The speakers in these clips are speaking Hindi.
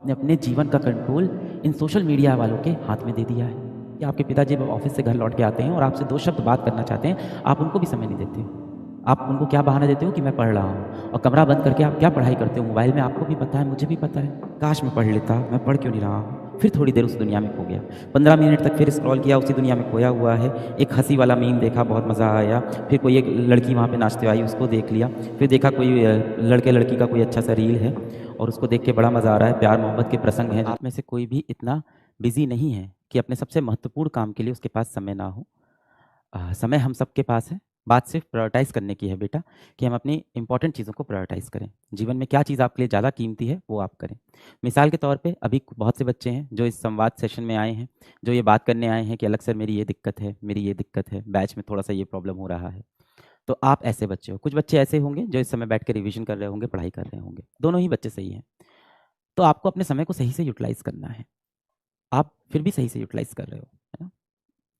आपने अपने जीवन का कंट्रोल इन सोशल मीडिया वालों के हाथ में दे दिया है कि आपके पिताजी जब ऑफिस से घर लौट के आते हैं और आपसे 2 शब्द बात करना चाहते हैं, आप उनको भी समय नहीं देते हो। आप उनको क्या बहाना देते हो कि मैं पढ़ रहा हूँ और कमरा बंद करके आप क्या पढ़ाई करते हो मोबाइल में, आपको भी पता है, मुझे भी पता है। काश मैं पढ़ लेता, मैं पढ़ क्यों नहीं रहा हूँ? फिर थोड़ी देर उस दुनिया में खो गया। 15 मिनट तक फिर स्क्रॉल किया, उसी दुनिया में खोया हुआ है। एक हँसी वाला मीम देखा, बहुत मज़ा आया। फिर कोई एक लड़की वहाँ पे नाचते आई, उसको देख लिया। फिर देखा कोई लड़के-लड़की का कोई अच्छा-सा रील है और उसको देख के बड़ा मज़ा आ रहा है, प्यार-मोहब्बत के प्रसंग हैं। आप में से कोई भी इतना बिज़ी नहीं है कि अपने सबसे महत्वपूर्ण काम के लिए उसके पास समय ना हो। समय हम सबके पास है, बात सिर्फ प्रायोरिटाइज़ करने की है बेटा, कि हम अपनी इम्पोर्टेंट चीज़ों को प्रायोरिटाइज़ करें। जीवन में क्या चीज़ आपके लिए ज़्यादा कीमती है, वो आप करें। मिसाल के तौर पे अभी बहुत से बच्चे हैं जो इस संवाद सेशन में आए हैं, जो ये बात करने आए हैं कि अलग सर मेरी ये दिक्कत है, मेरी ये दिक्कत है, बैच में थोड़ा-सा ये प्रॉब्लम हो रहा है। तो आप ऐसे बच्चे हो। कुछ बच्चे ऐसे होंगे जो इस समय बैठ के रिविज़न कर रहे होंगे, पढ़ाई कर रहे होंगे। दोनों ही बच्चे सही हैं। तो आपको अपने समय को सही से यूटिलाइज़ करना है। आप फिर भी सही से यूटिलाइज़ कर रहे हो, है ना?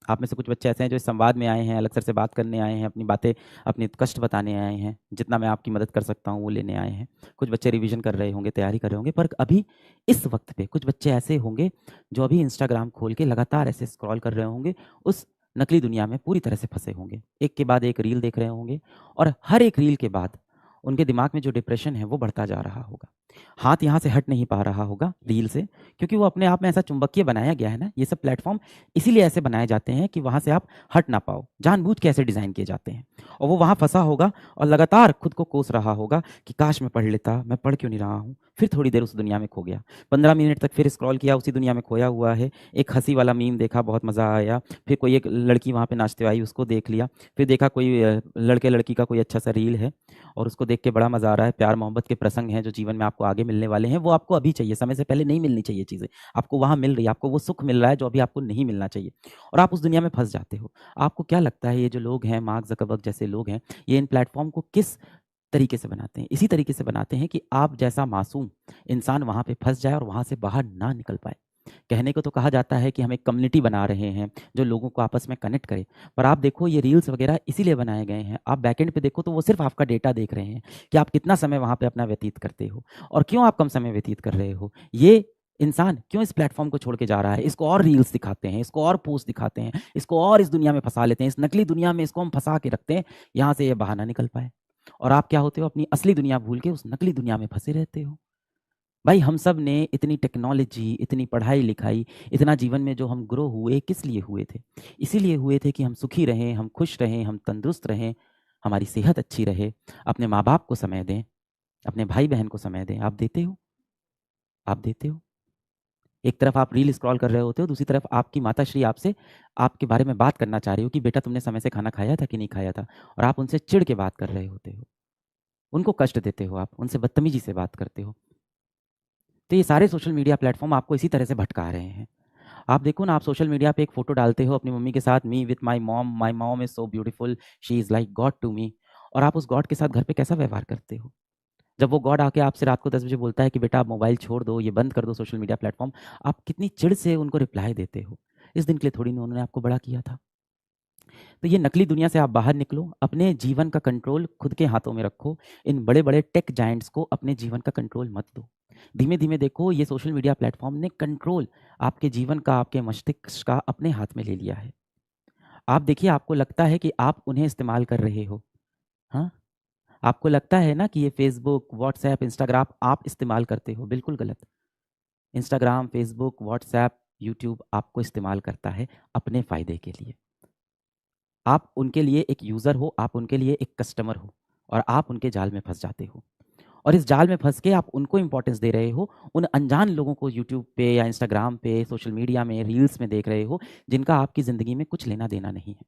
आप में से कुछ बच्चे ऐसे हैं जो इस संवाद में आए हैं, अलग सर से बात करने आए हैं, अपनी बातें, अपने कष्ट बताने आए हैं, जितना मैं आपकी मदद कर सकता हूँ वो लेने आए हैं। कुछ बच्चे रिवीजन कर रहे होंगे, तैयारी कर रहे होंगे, पर अभी इस वक्त पे कुछ बच्चे ऐसे होंगे जो अभी इंस्टाग्राम खोल के लगातार ऐसे स्क्रॉल कर रहे होंगे, उस नकली दुनिया में पूरी तरह से फंसे होंगे। एक के बाद एक रील देख रहे होंगे और हर एक रील के बाद उनके दिमाग में जो डिप्रेशन है वो बढ़ता जा रहा होगा। हाथ यहाँ से हट नहीं पा रहा होगा रील से, क्योंकि वो अपने आप में ऐसा चुंबकीय बनाया गया है ना, ये सब प्लेटफॉर्म इसीलिए ऐसे बनाए जाते हैं कि वहाँ से आप हट ना पाओ, जानबूझ के ऐसे डिज़ाइन किए जाते हैं। और वो वहाँ फंसा होगा और लगातार खुद को कोस रहा होगा कि काश मैं पढ़ लेता, मैं पढ़ क्यों नहीं रहा हूँ? फिर थोड़ी देर उस दुनिया में खो गया। 15 मिनट तक फिर स्क्रॉल किया, उसी दुनिया में खोया हुआ है। एक हँसी वाला मीम देखा, बहुत मज़ा आया। फिर कोई एक लड़की वहाँ पे नाचते आई, उसको देख लिया। फिर देखा कोई लड़के-लड़की का कोई अच्छा-सा रील है और उसको देख के बड़ा मज़ा आ रहा है। प्यार-मोहब्बत के प्रसंग हैं जो जीवन में आपको आगे मिलने वाले हैं, वो आपको अभी चाहिए, समय से पहले नहीं मिलनी चाहिए चीज़ें। आपको वहाँ मिल रही है, आपको वो सुख मिल रहा है जो अभी आपको नहीं मिलना चाहिए और आप उस दुनिया में फँस जाते हो। आपको क्या लगता है ये जो लोग हैं, मार्क ज़करबर्ग जैसे लोग हैं, ये इन प्लेटफ़ॉर्म को किस तरीके से बनाते हैं? इसी तरीके से बनाते हैं कि आप जैसा मासूम इंसान वहाँ पे फँस जाए और वहाँ से बाहर ना निकल पाए। कहने को तो कहा जाता है कि हम एक कम्युनिटी बना रहे हैं, जो लोगों को आपस में कनेक्ट करे। पर आप देखो ये रील्स वगैरह इसीलिए बनाए गए हैं। आप बैकएंड पे देखो तो वो सिर्फ़ आपका डेटा देख रहे हैं कि आप कितना समय वहाँ पे अपना व्यतीत करते हो और क्यों आप कम समय व्यतीत कर रहे हो। ये इंसान क्यों इस प्लेटफ़ॉर्म को छोड़ के जा रहा है? इसको और रील्स दिखाते हैं, इसको और पोस्ट दिखाते हैं, इसको और इस दुनिया में फँसा लेते हैं, इस नकली दुनिया में इसको हम फँसा के रखते हैं, यहाँ से ये बाहर ना निकल पाए। और आप क्या होते हो? अपनी असली दुनिया भूल के उस नकली दुनिया में फँसे रहते हो। भाई हम सब ने इतनी टेक्नोलॉजी, इतनी पढ़ाई-लिखाई, इतना जीवन में जो हम ग्रो हुए, किस लिए हुए थे? इसीलिए हुए थे कि हम सुखी रहें, हम खुश रहें, हम तंदुरुस्त रहें, हमारी सेहत अच्छी रहे, अपने माँ-बाप को समय दें, अपने भाई-बहन को समय दें। आप देते हो? आप देते हो? एक तरफ आप रील स्क्रॉल कर रहे होते हो, दूसरी तरफ आपकी माताश्री आपसे आपके बारे में बात करना चाह रही हो कि बेटा तुमने समय से खाना खाया था कि नहीं खाया था? और आप उनसे चिढ़ के बात कर रहे होते हो। उनको कष्ट देते हो आप, उनसे बदतमीज़ी से बात करते हो। तो ये सारे सोशल मीडिया प्लेटफ़ॉर्म आपको इसी तरह से भटका रहे हैं। आप देखो ना, आप सोशल मीडिया पे एक फ़ोटो डालते हो अपनी मम्मी के साथ, me with my mom is so beautiful, she is like God to me, और आप उस गॉड के साथ घर पे कैसा व्यवहार करते हो? जब वो गॉड आके आपसे रात को 10 बजे बोलता है कि बेटा आप मोबाइल छोड़ दो, ये बंद कर दो सोशल मीडिया प्लेटफ़ॉर्म, आप कितनी चिढ़ से उनको रिप्लाई देते हो। इस दिन के लिए थोड़ी ना उन्होंने आपको बड़ा किया था। तो ये नकली दुनिया से आप बाहर निकलो, अपने जीवन का कंट्रोल खुद के हाथों में रखो। इन बड़े-बड़े टेक जायंट्स को अपने जीवन का कंट्रोल मत दो। धीमे-धीमे देखो ये सोशल मीडिया प्लेटफ़ॉर्म ने कंट्रोल आपके जीवन का, आपके मस्तिष्क का अपने हाथ में ले लिया है। आप देखिए, आपको लगता है कि आप उन्हें इस्तेमाल कर रहे हो, हाँ? आपको लगता है ना कि ये फ़ेसबुक, व्हाट्सऐप, इंस्टाग्राम आप इस्तेमाल करते हो, बिल्कुल गलत। इंस्टाग्राम, फ़ेसबुक, व्हाट्सऐप, यूट्यूब आपको इस्तेमाल करता है अपने फ़ायदे के लिए। आप उनके लिए एक यूज़र हो, आप उनके लिए एक कस्टमर हो और आप उनके जाल में फँस जाते हो। और इस जाल में फँस के आप उनको इम्पोर्टेंस दे रहे हो, उन अनजान लोगों को यूट्यूब पे या इंस्टाग्राम पे, सोशल मीडिया में, रील्स में देख रहे हो, जिनका आपकी ज़िंदगी में कुछ लेना-देना नहीं है।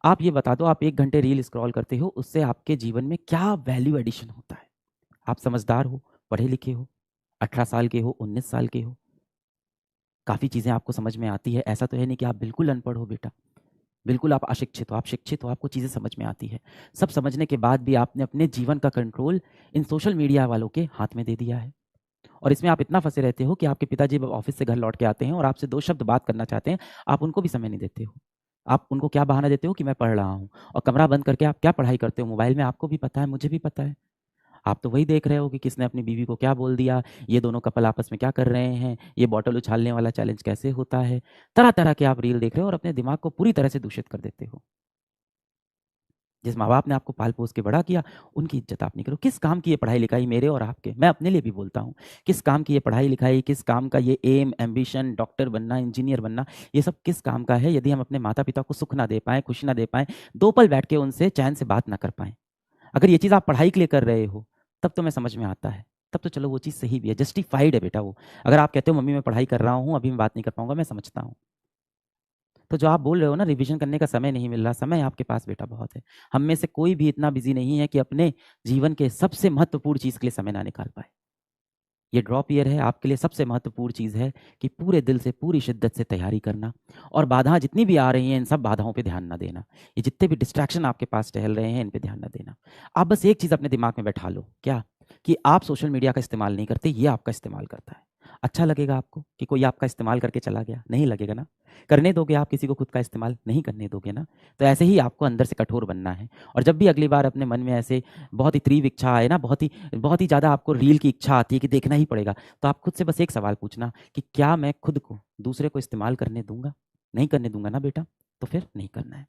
आप ये बता दो, आप 1 घंटे रील स्क्रॉल करते हो, उससे आपके जीवन में क्या वैल्यू एडिशन होता है? आप समझदार हो, पढ़े-लिखे हो, 18 साल के हो, 19 साल के हो, काफ़ी चीज़ें आपको समझ में आती है। ऐसा तो है नहीं कि आप बिल्कुल अनपढ़ हो बेटा। बिल्कुल आप अशिक्षित हो, आप शिक्षित हो, आपको चीज़ें समझ में आती है। सब समझने के बाद भी आपने अपने जीवन का कंट्रोल इन सोशल मीडिया वालों के हाथ में दे दिया है। और इसमें आप इतना फँसे रहते हो कि आपके पिताजी जब ऑफ़िस से घर लौट के आते हैं और आपसे 2 शब्द बात करना चाहते हैं, आप उनको भी समय नहीं देते हो। आप उनको क्या बहाना देते हो कि मैं पढ़ रहा हूँ और कमरा बंद करके आप क्या पढ़ाई करते हो मोबाइल में, आपको भी पता है, मुझे भी पता है। आप तो वही देख रहे हो कि किसने अपनी बीवी को क्या बोल दिया, ये दोनों कपल आपस में क्या कर रहे हैं, ये बॉटल उछालने वाला चैलेंज कैसे होता है। तरह-तरह के आप रील देख रहे हो और अपने दिमाग को पूरी तरह से दूषित कर देते हो। जिस माँ-बाप ने आपको पाल-पोस के बड़ा किया, उनकी इज़्ज़त आप नहीं करो। किस काम की ये पढ़ाई-लिखाई मेरे और आपके? मैं अपने लिए भी बोलता हूँ। किस काम की ये पढ़ाई-लिखाई, किस काम का ये एम, एम्बिशन, डॉक्टर बनना, इंजीनियर बनना, ये सब किस काम का है यदि हम अपने माता-पिता को सुख ना दे पाएँ, खुशी ना दे पाएँ, 2 पल बैठ के उनसे चैन से बात ना कर पाएँ। अगर ये चीज़ आप पढ़ाई के लिए कर रहे हो, तब तो मैं समझ में आता है। तब तो चलो वो चीज़ सही भी है, जस्टिफाइड है बेटा वो। अगर आप कहते हो मम्मी मैं पढ़ाई कर रहा हूँ, अभी मैं बात नहीं कर पाऊँगा, मैं समझता हूँ। तो जो आप बोल रहे हो ना रिवीजन करने का समय नहीं मिल रहा, समय आपके पास बेटा बहुत है। हम में से कोई भी इतना बिज़ी नहीं है कि अपने जीवन के सबसे महत्वपूर्ण चीज़ के लिए समय ना निकाल पाए। ये ड्रॉप ईयर है, आपके लिए सबसे महत्वपूर्ण चीज़ है कि पूरे दिल से, पूरी शिद्दत से तैयारी करना और बाधाएँ जितनी भी आ रही हैं, इन सब बाधाओं पे ध्यान ना देना। ये जितने भी डिस्ट्रैक्शन आपके पास टहल रहे हैं, इन पे ध्यान ना देना। आप बस एक चीज़ अपने दिमाग में बैठा लो, क्या? कि आप सोशल मीडिया का इस्तेमाल नहीं करते, ये आपका इस्तेमाल करता है। अच्छा लगेगा आपको कि कोई आपका इस्तेमाल करके चला गया? नहीं लगेगा ना? करने दोगे आप किसी को खुद का इस्तेमाल? नहीं करने दोगे ना? तो ऐसे ही आपको अंदर से कठोर बनना है और जब भी अगली बार अपने मन में ऐसे बहुत ही तीव्र इच्छा आए ना, बहुत ही ज़्यादा आपको रील की इच्छा आती है कि देखना ही पड़ेगा, तो आप खुद से बस एक सवाल पूछना कि क्या मैं खुद को दूसरे को इस्तेमाल करने दूँगा? नहीं करने दूँगा ना बेटा? तो फिर नहीं करना है।